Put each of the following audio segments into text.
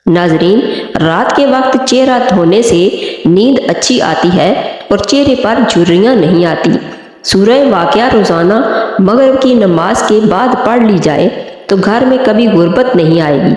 नाजरीन, रात के वक्त चेहरा धोने से नींद अच्छी आती है और चेहरे पर झुर्रियाँ नहीं आती। सूरह वाक़िया रोज़ाना मगरिब की नमाज के बाद पढ़ ली जाए तो घर में कभी गुर्बत नहीं आएगी।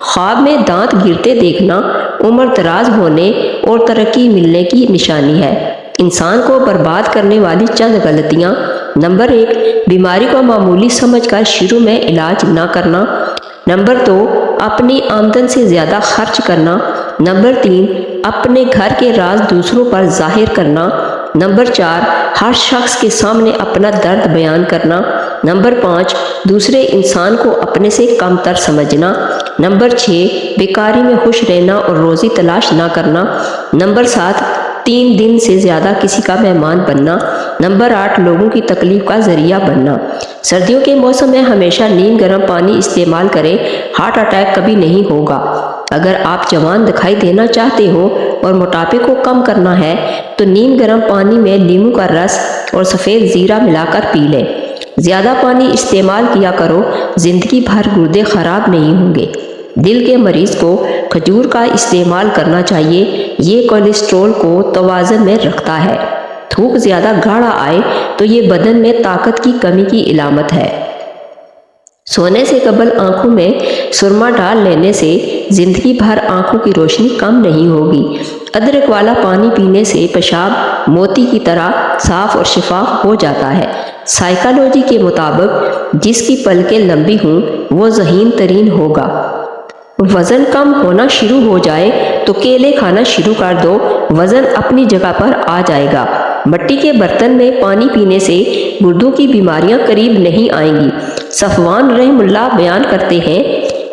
ख्वाब में दांत गिरते देखना उम्र दराज होने और तरक्की मिलने की निशानी है। इंसान को बर्बाद करने वाली चंद गलतियाँ। नंबर 1, बीमारी को मामूली समझकर शुरू में इलाज ना करना। नंबर 2, अपनी आमदन से ज़्यादा खर्च करना। नंबर 3, अपने घर के राज दूसरों पर जाहिर करना। नंबर 4, हर शख्स के सामने अपना दर्द बयान करना। नंबर 5, दूसरे इंसान को अपने से कमतर समझना। नंबर 6, बेकारी में खुश रहना और रोज़ी तलाश ना करना। नंबर 7, 3 दिन से ज़्यादा किसी का मेहमान बनना। नंबर 8, लोगों की तकलीफ का ज़रिया बनना। सर्दियों के मौसम में हमेशा नीम गर्म पानी इस्तेमाल करें, हार्ट अटैक कभी नहीं होगा। अगर आप जवान दिखाई देना चाहते हो और मोटापे को कम करना है तो नीम गर्म पानी में नींबू का रस और सफ़ेद ज़ीरा मिलाकर पी लें। ज़्यादा पानी इस्तेमाल किया करो, ज़िंदगी भर गुर्दे ख़राब नहीं होंगे। दिल के मरीज़ को खजूर का इस्तेमाल करना चाहिए, ये कोलेस्ट्रॉल को तवाज़ुन में रखता है। थूक ज़्यादा गाढ़ा आए तो ये बदन में ताकत की कमी की इलामत है। सोने से कबल आंखों में सुरमा डाल लेने से ज़िंदगी भर आंखों की रोशनी कम नहीं होगी। अदरक वाला पानी पीने से पेशाब मोती की तरह साफ और शिफाफ हो जाता है। साइकोलॉजी के मुताबिक जिसकी पलकें लंबी हों वो ज़हीन तरीन होगा। वज़न कम होना शुरू हो जाए तो केले खाना शुरू कर दो, वज़न अपनी जगह पर आ जाएगा। मिट्टी के बर्तन में पानी पीने से गुर्दों की बीमारियां करीब नहीं आएंगी। सफ़वान रहमुल्लाह बयान करते हैं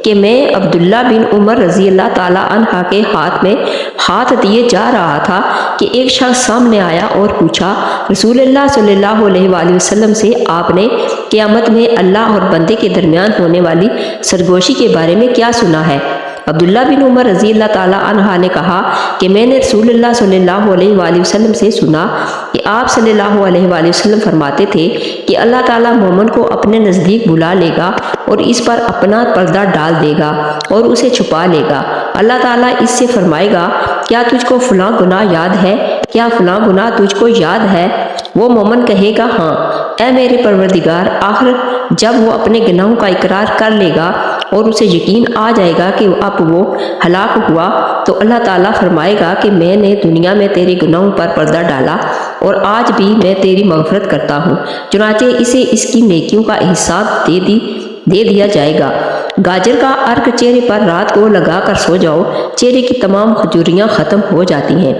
कि मैं अब्दुल्ला बिन उमर रज़ी अल्लाह ताला अन्हा के हाथ में हाथ दिए जा रहा था कि एक शख्स सामने आया और पूछा, रसूलुल्लाह सल्लल्लाहु अलैहि वसल्लम से आपने क़यामत में अल्लाह और बंदे के दरमियान होने वाली सरगोशी के बारे में क्या सुना है? अब्दुल्ला बिन उमर रज़ी अल्लाह ताला अन्हा ने कहा कि मैंने रसूलुल्लाह सल्लल्लाहु अलैहि वसल्लम से सुना कि आप सल्लल्लाहु अलैहि वसल्लम फरमाते थे कि अल्लाह ताला मोमिन को अपने नज़दीक बुला लेगा और इस पर अपना पर्दा डाल देगा और उसे छुपा लेगा। अल्लाह ताला इससे फरमाएगा, क्या तुझको फ़लाँ गुनाह याद है? क्या फ़लाँ गुनाह तुझको याद है? वो मोमिन कहेगा, हाँ ऐ मेरे परवरदिगार। आखिर जब वो अपने गुनाहों का इकरार कर लेगा और उसे यकीन आ जाएगा कि अब वो हलाक हुआ तो अल्लाह ताला फरमाएगा कि मैंने दुनिया में तेरे गुनाहों पर पर्दा डाला और आज भी मैं तेरी मग़फ़िरत करता हूँ। चुनांचे इसे इसकी नेकियों का हिसाब दे दिया जाएगा। गाजर का अर्क चेहरे पर रात को लगा कर सो जाओ, चेहरे की तमाम खजूरियाँ ख़त्म हो जाती हैं।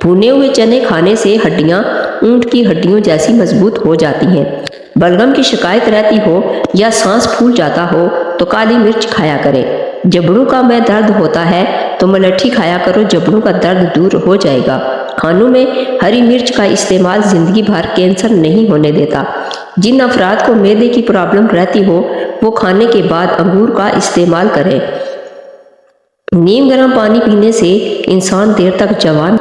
भुने हुए चने खाने से हड्डियाँ ऊँट की हड्डियों जैसी मजबूत हो जाती हैं। बलगम की शिकायत रहती हो या सांस फूल जाता हो तो काली मिर्च खाया करें। जबड़ों का में दर्द होता है तो मलट्ठी खाया करो, जबड़ों का दर्द दूर हो जाएगा। खानों में हरी मिर्च का इस्तेमाल ज़िंदगी भर कैंसर नहीं होने देता। जिन अफराद को मैदे की प्रॉब्लम रहती हो वो खाने के बाद अंगूर का इस्तेमाल करें। नीम गर्म पानी पीने से इंसान देर तक जवान।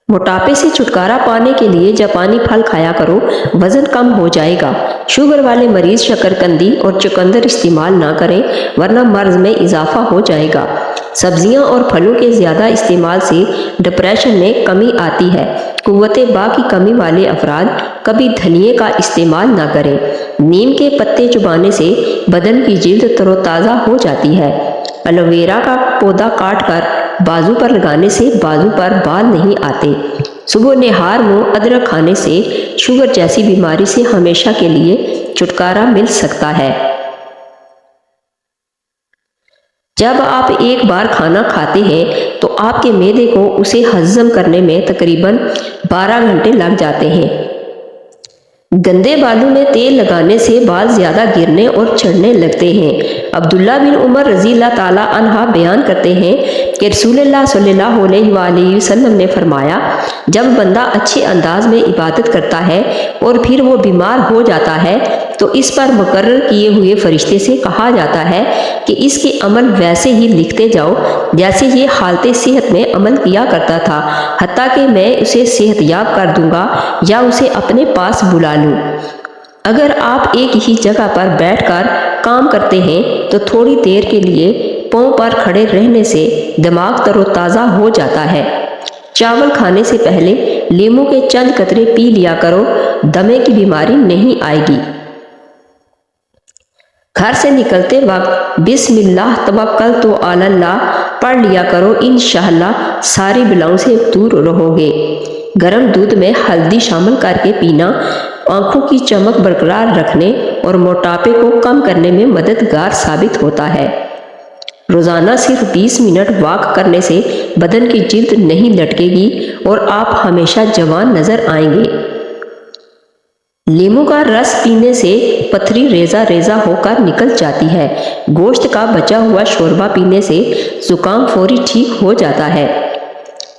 मोटापे से छुटकारा पाने के लिए जापानी फल खाया करो, वज़न कम हो जाएगा। शुगर वाले मरीज़ शकरकंदी और चुकंदर इस्तेमाल ना करें वरना मर्ज़ में इजाफा हो जाएगा। सब्जियां और फलों के ज़्यादा इस्तेमाल से डिप्रेशन में कमी आती है। कुव्वते बा की कमी वाले अफराद कभी धनिए का इस्तेमाल ना करें। नीम के पत्ते चुबाने से बदन की जिल्द तरोताज़ा हो जाती है। एलोवेरा का पौधा काट कर बाजू पर लगाने से बाजू पर बाल नहीं आते। सुबह निहार मुँह अदरक खाने से शुगर जैसी बीमारी से हमेशा के लिए छुटकारा मिल सकता है। जब आप एक बार खाना खाते हैं तो आपके मैदे को उसे हजम करने में तकरीबन 12 घंटे लग जाते हैं। गंदे बालों में तेल लगाने से बाल ज़्यादा गिरने और झड़ने लगते हैं। अब्दुल्ला बिन उमर रज़ी अल्लाह ताला अन्हा बयान करते हैं कि रसूलुल्लाह सल्लल्लाहु अलैहि वसल्लम ने फरमाया, जब बंदा अच्छे अंदाज में इबादत करता है और फिर वो बीमार हो जाता है तो इस पर मुकर्रर किए हुए फरिश्ते से कहा जाता है कि इसके अमल वैसे ही लिखते जाओ जैसे ये हालत सेहत में अमल किया करता था, हत्ता कि मैं उसे सेहतयाब कर दूंगा या उसे अपने पास बुला लूँ। अगर आप एक ही जगह पर बैठकर काम करते हैं तो थोड़ी देर के लिए पांव पर खड़े रहने से दिमाग तरोताज़ा हो जाता है। चावल खाने से पहले लींबू के चंद कतरे पी लिया करो, दमे की बीमारी नहीं आएगी। घर से निकलते वक्त बिस्मिल्लाह तवक्कलतु अलल्लाह पढ़ लिया करो, इंशाअल्लाह सारी बलाओं से दूर रहोगे। गर्म दूध में हल्दी शामिल करके पीना आंखों की चमक बरकरार रखने और मोटापे को कम करने में मददगार साबित होता है। रोज़ाना सिर्फ 20 मिनट वॉक करने से बदन की जिल्द नहीं लटकेगी और आप हमेशा जवान नजर आएंगे। नींबू का रस पीने से पथरी रेजा रेजा होकर निकल जाती है। गोश्त का बचा हुआ शोरबा पीने से जुकाम फौरी ठीक हो जाता है।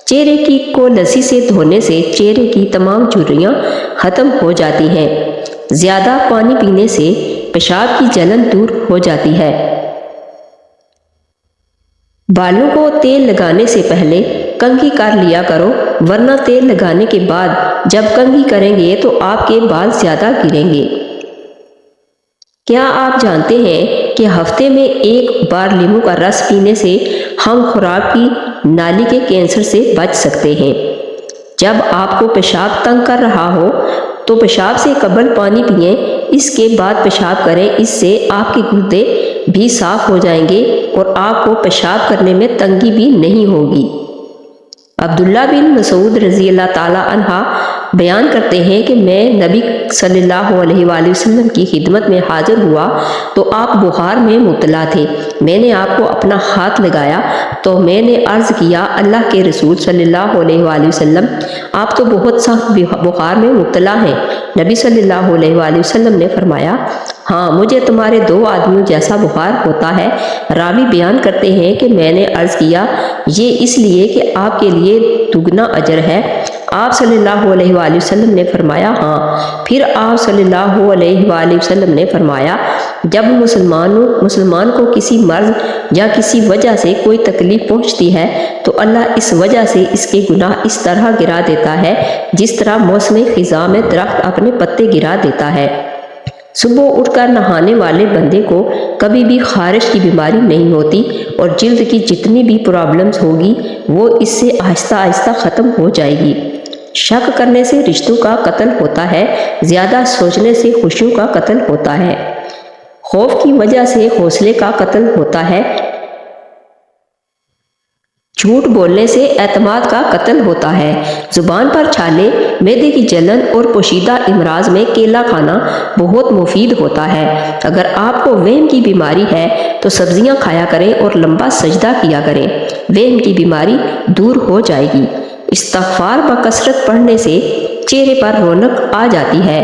चेहरे की को लस्सी से धोने से चेहरे की तमाम झुर्रियाँ खत्म हो जाती हैं। ज़्यादा पानी पीने से पेशाब की जलन दूर हो जाती है। बालों को तेल लगाने से पहले कंघी कर लिया करो, वरना तेल लगाने के बाद जब कंघी करेंगे तो आपके बाल ज़्यादा गिरेंगे। क्या आप जानते हैं कि हफ्ते में एक बार नींबू का रस पीने से हम खुराक की नाली के कैंसर से बच सकते हैं। जब आपको पेशाब तंग कर रहा हो तो पेशाब से कबल पानी पिएं, इसके बाद पेशाब करें। इससे आपके गुर्दे भी साफ हो जाएंगे और आपको पेशाब करने में तंगी भी नहीं होगी। अब्दुल्ला बिन मसूद रज़ी अल्लाह ताला अन्हा बयान करते हैं कि मैं नबी सल्लल्लाहु अलैहि वसल्लम की खिदमत में हाजिर हुआ तो आप बुखार में मुब्तला थे। मैंने आपको अपना हाथ लगाया तो मैंने अर्ज़ किया, अल्लाह के रसूल सल्लल्लाहु अलैहि वसल्लम, आप तो बहुत सख्त बुखार में मुब्तला हैं। नबी सल्लल्लाहु अलैहि वसल्लम ने फरमाया, हाँ, मुझे तुम्हारे 2 आदमियों जैसा बुखार होता है। रावी बयान करते हैं कि मैंने अर्ज़ किया, ये इसलिए कि आपके लिए दुगना अजर है। आप सल्लल्लाहु अलैहि वसल्लम ने फरमाया, हाँ। फिर आप सल्लल्लाहु अलैहि वसल्लम ने फरमाया, जब मुसलमान को किसी मर्ज या किसी वजह से कोई तकलीफ पहुंचती है तो अल्लाह इस वजह से इसके गुनाह इस तरह गिरा देता है जिस तरह मौसम खिज़ा में दरख्त अपने पत्ते गिरा देता है। सुबह उठकर नहाने वाले बंदे को कभी भी खारिश की बीमारी नहीं होती और जिल्द की जितनी भी प्रॉब्लम्स होगी वो इससे आहिस्ता आहिस्ता ख़त्म हो जाएगी। शक करने से रिश्तों का कत्ल होता है, ज़्यादा सोचने से खुशियों का कत्ल होता है, खौफ की वजह से हौसले का कत्ल होता है, झूठ बोलने से एतमाद का कत्ल होता है। ज़ुबान पर छाले, मैदे की जलन और पोशीदा इमराज में केला खाना बहुत मुफीद होता है। अगर आपको वहम की बीमारी है तो सब्जियां खाया करें और लंबा सजदा किया करें, वहम की बीमारी दूर हो जाएगी। इस्तिग़फ़ार बकसरत पढ़ने से चेहरे पर रौनक आ जाती है।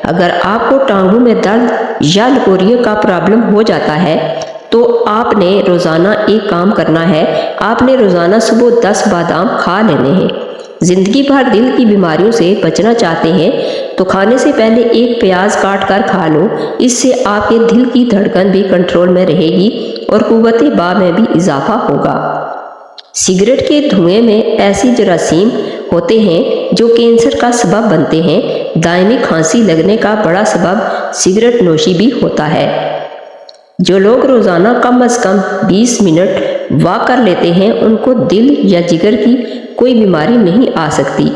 अगर आपको टांगों में दर्द या लकोरियों का प्रॉब्लम हो जाता है तो आपने रोज़ाना एक काम करना है, आपने रोज़ाना सुबह 10 बादाम खा लेने हैं। ज़िंदगी भर दिल की बीमारियों से बचना चाहते हैं तो खाने से पहले एक प्याज काट कर खा लो, इससे आपके दिल की धड़कन भी कंट्रोल में रहेगी और कुव्वत बा में भी इजाफा होगा। सिगरेट के धुएं में ऐसी जरासीम होते हैं जो कैंसर का सबब बनते हैं। दायमी खांसी लगने का बड़ा सबब सिगरेट नोशी भी होता है। जो लोग रोज़ाना कम से कम 20 मिनट वॉक कर लेते हैं उनको दिल या जिगर की कोई बीमारी नहीं आ सकती।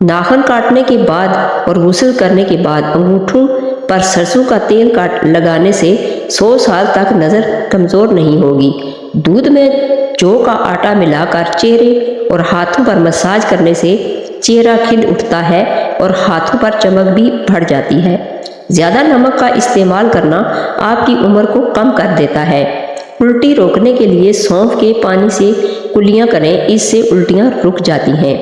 नाखून काटने के बाद और गुस्ल करने के बाद अंगूठों पर सरसों का तेल लगाने से 100 साल तक नज़र कमज़ोर नहीं होगी। दूध में जौ का आटा मिलाकर चेहरे और हाथों पर मसाज करने से चेहरा खिल उठता है और हाथों पर चमक भी बढ़ जाती है। ज़्यादा नमक का इस्तेमाल करना आपकी उम्र को कम कर देता है। उल्टी रोकने के लिए सौंफ के पानी से कुल्लियाँ करें, इससे उल्टियाँ रुक जाती हैं।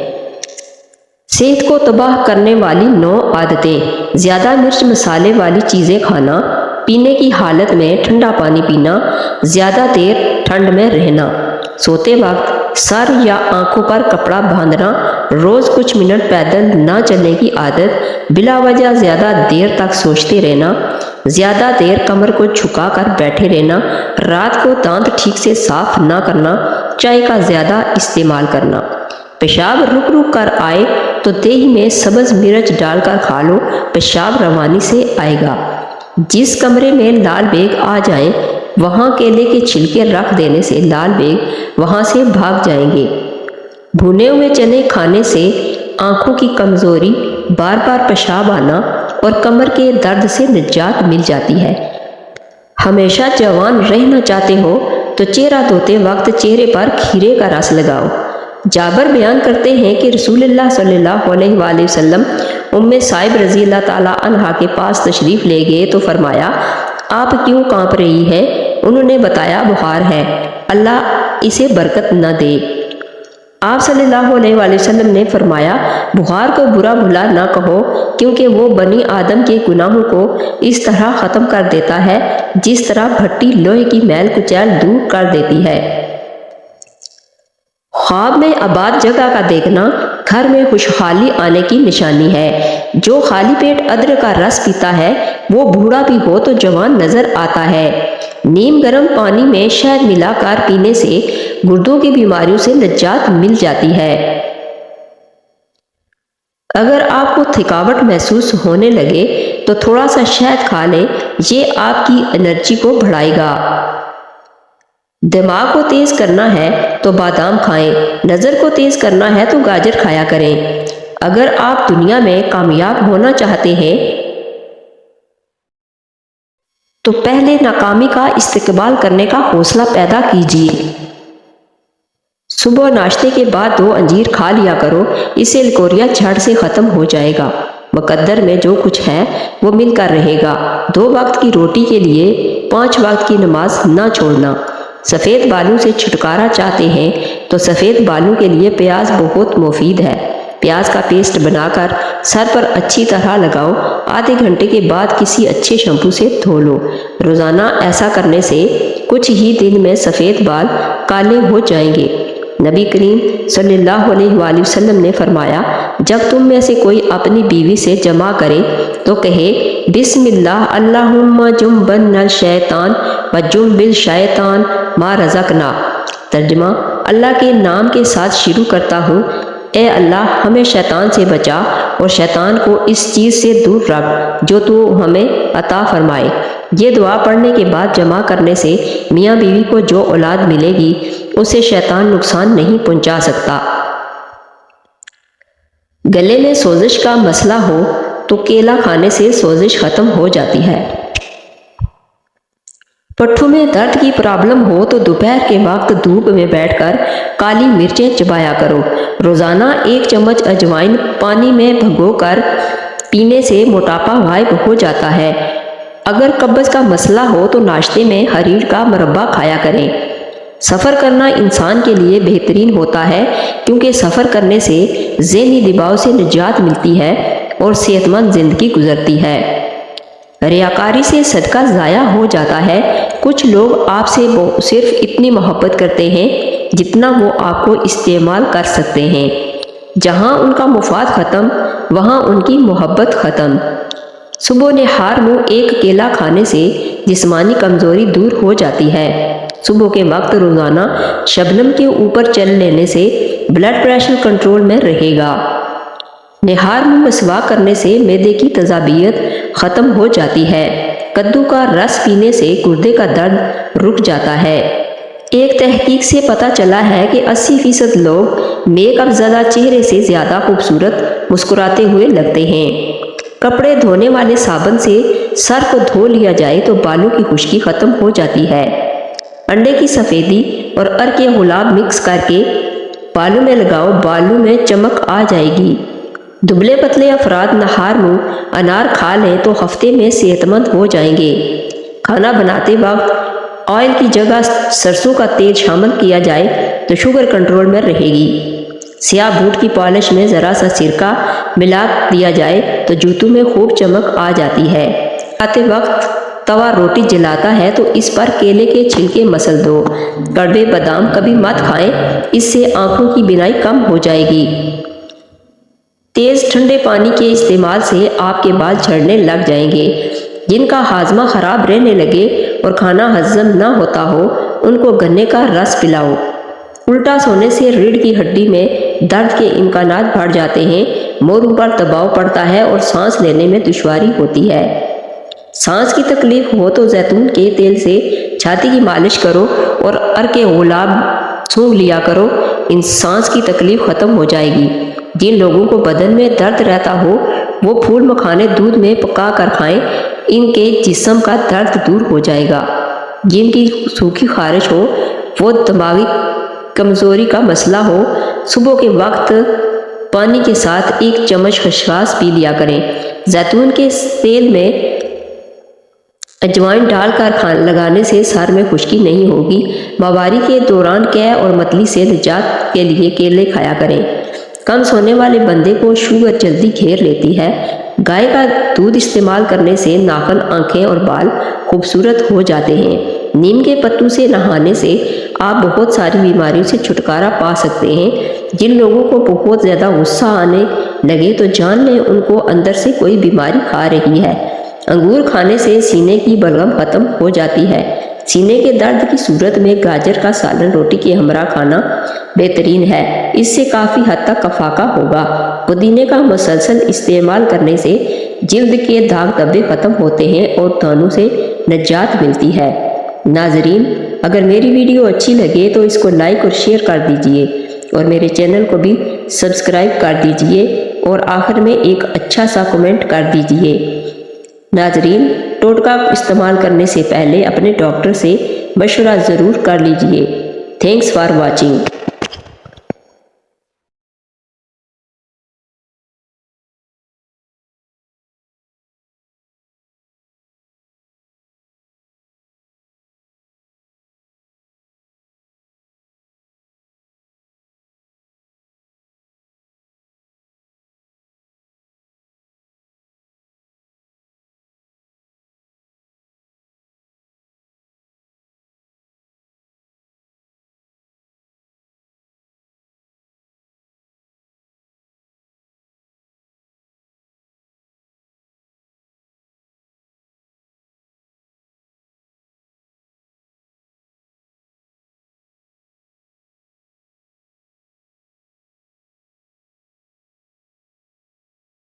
सेहत को तबाह करने वाली 9 आदतें। ज़्यादा मिर्च मसाले वाली चीज़ें खाना, पीने की हालत में ठंडा पानी पीना, ज़्यादा देर ठंड में रहना, सोते वक्त सर या आंखों पर कपड़ा बांधना, रोज़ कुछ मिनट पैदल ना चलने की आदत, बिला वजह ज़्यादा देर तक सोचते रहना, ज़्यादा देर कमर को झुका कर बैठे रहना, रात को दांत ठीक से साफ ना करना, चाय का ज़्यादा इस्तेमाल करना। पेशाब रुक रुक कर आए तो दही में सब्ज़ मिर्च डालकर खा लो, पेशाब रवानी से आएगा। जिस कमरे में लाल बेग आ जाए وہاں کیلے کے چھلکے رکھ دینے سے لال بیگ وہاں سے بھاگ جائیں گے۔ بھنے ہوئے چنے کھانے سے آنکھوں کی کمزوری، بار بار پیشاب آنا اور کمر کے درد سے نجات مل جاتی ہے۔ ہمیشہ جوان رہنا چاہتے ہو تو چہرہ دھوتے وقت چہرے پر کھیرے کا رس لگاؤ۔ جابر بیان کرتے ہیں کہ رسول اللہ صلی اللہ علیہ وآلہ وسلم صائب رضی اللہ تعالیٰ عنہا کے پاس تشریف لے گئے تو فرمایا، آپ کیوں کانپ رہی ہیں؟ انہوں نے بتایا، بخار ہے، اللہ اسے برکت نہ دے۔ آپ صلی اللہ علیہ وآلہ وسلم نے فرمایا، بخار کو برا بھلا نہ کہو، کیونکہ وہ بنی آدم کے گناہوں کو اس طرح ختم کر دیتا ہے جس طرح بھٹی لوہے کی میل کچیل دور کر دیتی ہے۔ خواب میں آباد جگہ کا دیکھنا گھر میں خوشحالی آنے کی نشانی ہے۔ جو خالی پیٹ ادرک کا رس پیتا ہے وہ بوڑھا بھی ہو تو جوان نظر آتا ہے۔ نیم گرم پانی میں شہد ملا کر پینے سے گردوں کی بیماریوں سے نجات مل جاتی ہے۔ اگر آپ کو تھکاوٹ محسوس ہونے لگے تو تھوڑا سا شہد کھا لیں، یہ آپ کی انرجی کو بڑھائے گا۔ دماغ کو تیز کرنا ہے تو بادام کھائیں، نظر کو تیز کرنا ہے تو گاجر کھایا کریں۔ اگر آپ دنیا میں کامیاب ہونا چاہتے ہیں تو پہلے ناکامی کا استقبال کرنے کا حوصلہ پیدا کیجیے۔ صبح ناشتے کے بعد 2 انجیر کھا لیا کرو، اس سے لکوریا جھٹ سے ختم ہو جائے گا۔ مقدر میں جو کچھ ہے وہ مل کر رہے گا۔ 2 وقت کی روٹی کے لیے 5 وقت کی نماز نہ چھوڑنا۔ سفید بالوں سے چھٹکارا چاہتے ہیں تو سفید بالوں کے لیے پیاز بہت مفید ہے۔ پیاز کا پیسٹ بنا کر سر پر اچھی طرح لگاؤ، آدھے گھنٹے کے بعد کسی اچھے شیمپو سے دھو لو۔ روزانہ ایسا کرنے سے کچھ ہی دن میں سفید بال کالے ہو جائیں گے۔ نبی کریم صلی اللہ علیہ وآلہ وسلم نے فرمایا، جب تم میں سے کوئی اپنی بیوی سے جمع کرے تو کہے، بسم اللہ اللہم جنبنا الشیطان وجنب الشیطان ما رزقنا۔ ترجمہ، اللہ کے نام کے ساتھ شروع کرتا ہوں، اے اللہ ہمیں شیطان سے بچا اور شیطان کو اس چیز سے دور رکھ جو تو ہمیں عطا فرمائے۔ یہ دعا پڑھنے کے بعد جمع کرنے سے میاں بیوی کو جو اولاد ملے گی اسے شیطان نقصان نہیں پہنچا سکتا۔ گلے میں سوزش کا مسئلہ ہو تو کیلا کھانے سے سوزش ختم ہو جاتی ہے۔ پٹھوں میں درد کی پرابلم ہو تو دوپہر کے وقت دھوپ میں بیٹھ کر کالی مرچیں چبایا کرو۔ روزانہ 1 چمچ اجوائن پانی میں بھگو کر پینے سے موٹاپا غائب ہو جاتا ہے۔ اگر قبض کا مسئلہ ہو تو ناشتے میں حریر کا مربع کھایا کریں۔ سفر کرنا انسان کے لیے بہترین ہوتا ہے کیونکہ سفر کرنے سے ذہنی دباؤ سے نجات ملتی ہے اور صحت مند زندگی گزرتی ہے۔ ریاکاری سے صدقہ ضائع ہو جاتا ہے۔ کچھ لوگ آپ سے صرف اتنی محبت کرتے ہیں جتنا وہ آپ کو استعمال کر سکتے ہیں۔ جہاں ان کا مفاد ختم وہاں ان کی محبت ختم۔ صبح نہار منہ 1 کیلا کھانے سے جسمانی کمزوری دور ہو جاتی ہے۔ صبح کے وقت روزانہ شبنم کے اوپر چل لینے سے بلڈ پریشر کنٹرول میں رہے گا۔ نہار منہ مسواک کرنے سے معدے کی تیزابیت ختم ہو جاتی ہے۔ کدو کا رس پینے سے گردے کا درد رک جاتا ہے۔ ایک تحقیق سے پتہ چلا ہے کہ 80% لوگ میک اپ زدہ چہرے سے زیادہ خوبصورت مسکراتے ہوئے لگتے ہیں۔ کپڑے دھونے والے صابن سے سر کو دھو لیا جائے تو بالوں کی خشکی ختم ہو جاتی ہے۔ انڈے کی سفیدی اور ارک گلاب مکس کر کے بالوں میں لگاؤ، بالوں میں چمک آ جائے گی۔ دبلے پتلے افراد نہار منہ انار کھا لیں تو ہفتے میں صحت مند ہو جائیں گے۔ کھانا بناتے وقت آئل کی جگہ سرسوں کا تیل شامل کیا جائے تو شوگر کنٹرول میں رہے گی۔ سیاہ بوٹ کی پالش میں ذرا سا سرکہ ملا دیا جائے تو جوتوں میں خوب چمک آ جاتی ہے۔ کھاتے وقت توا روٹی جلاتا ہے تو اس پر کیلے کے چھلکے مسل دو۔ کڑوے بادام کبھی مت کھائیں، اس سے آنکھوں کی بینائی کم ہو جائے گی۔ تیز ٹھنڈے پانی کے استعمال سے آپ کے بال جھڑنے لگ جائیں گے۔ جن کا ہاضمہ خراب رہنے لگے اور کھانا ہضم نہ ہوتا ہو ان کو گنے کا رس پلاؤ۔ الٹا سونے سے ریڑھ کی ہڈی میں درد کے امکانات بڑھ جاتے ہیں، موروں پر دباؤ پڑتا ہے اور سانس لینے میں دشواری ہوتی ہے۔ سانس کی تکلیف ہو تو زیتون کے تیل سے छाती की मालिश करो और अर्क गुलाब सूंघ लिया करो, इन सांस की तकलीफ ख़त्म हो जाएगी। जिन लोगों को बदन में दर्द रहता हो वो फूल मखाने दूध में पका कर खाएं, इनके जिस्म का दर्द दूर हो जाएगा। जिनकी सूखी खारिश हो, वो दिमागी कमज़ोरी का मसला हो, सुबह के वक्त पानी के साथ 1 चम्मच खसखस पी लिया करें। जैतून के तेल में अजवाइन डालकर लगाने से सर में खुश्की नहीं होगी। माहवारी के दौरान कै और मतली से निजात के लिए केले खाया करें। कम सोने वाले बंदे को शुगर जल्दी घेर लेती है। गाय का दूध इस्तेमाल करने से नाखून, आंखें और बाल खूबसूरत हो जाते हैं। नीम के पत्तों से नहाने से आप बहुत सारी बीमारियों से छुटकारा पा सकते हैं। जिन लोगों को बहुत ज़्यादा गुस्सा आने लगे तो जान लें उनको अंदर से कोई बीमारी खा रही है। अंगूर खाने से सीने की बलगम खत्म हो जाती है। सीने के दर्द की सूरत में गाजर का सालन रोटी के हमरा खाना बेहतरीन है, इससे काफ़ी हद तक कफाका होगा। पुदीने का मुसलसल इस्तेमाल करने से जिल्द के दाग धब्बे खत्म होते हैं और दानों से निजात मिलती है। नाजरीन, अगर मेरी वीडियो अच्छी लगे तो इसको लाइक और शेयर कर दीजिए और मेरे चैनल को भी सब्सक्राइब कर दीजिए और आखिर में एक अच्छा सा कमेंट कर दीजिए। नाजरीन, टोटका इस्तेमाल करने से पहले अपने डॉक्टर से मशवरा ज़रूर कर लीजिए। Thanks for watching.